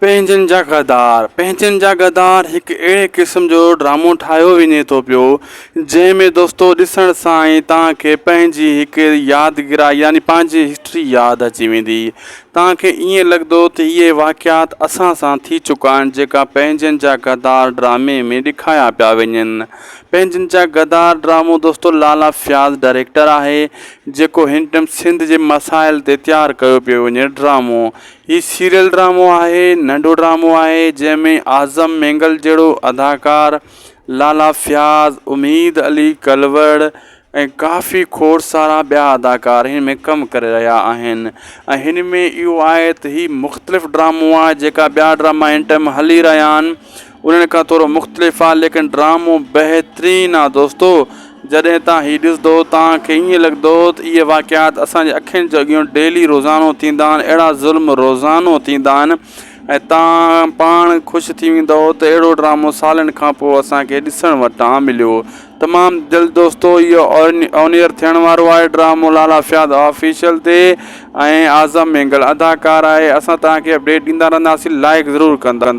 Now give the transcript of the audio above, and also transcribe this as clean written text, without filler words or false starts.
पंहिंजनि जा गदार हिकु अहिड़े क़िस्म जो ड्रामो ठाहियो वञे थो पियो जंहिंमें दोस्तो ॾिसण सां ई तव्हांखे पंहिंजी हिकु यादगिरा यानी पंहिंजी हिस्ट्री यादि अची वेंदी। तव्हांखे ईअं लॻंदो त इहे वाक़ियात असां सां थी चुका आहिनि जेका पंहिंजनि जा गदार ड्रामे में ॾेखारिया पिया वञनि। पंहिंजनि जा गदार ड्रामो दोस्तो लाला फयाज़ डायरेक्टर आहे जेको हिन टाइम सिंध जे मसाइल ते तयारु कयो पियो वञे ड्रामो। हीउ सीरियल ड्रामो आहे, नंढो ड्रामो आहे जंहिंमें आज़म मेंगल जहिड़ो अदाकार, लाला फयाज़, उम्मीद अली कलवड़ ऐं काफ़ी खोड़ सारा ॿिया अदाकार हिन में कमु करे रहिया आहिनि। ऐं हिन में इहो आहे त हीउ मुख़्तलिफ़ ड्रामो आहे जेका ॿिया ड्रामा हिन टाइम हली रहिया आहिनि उन्हनि खां थोरो मुख़्तलिफ़ आहे, लेकिन ड्रामो बहितरीनु आहे दोस्तो। जॾहिं तव्हां हीउ ॾिसंदो तव्हांखे ईअं लॻंदो त इहे वाक़ियात असांजे अखियुनि जे अॻियां डेली रोज़ानो थींदा आहिनि, अहिड़ा ज़ुल्म रोज़ानो थींदा आहिनि ऐं तव्हां पाण ख़ुशि थी वेंदव त अहिड़ो ड्रामो सालनि खां पोइ असांखे ॾिसण वटां मिलियो। तमामु दिलि दोस्तो इहो ऑन एयर थियण वारो आहे ड्रामो लाला फयाज़ ऑफिशियल ते ऐं आज़म मेंगल अदाकार आहे। असां तव्हांखे अपडेट ॾींदा रहंदासीं, लाइक ज़रूरु कंदा।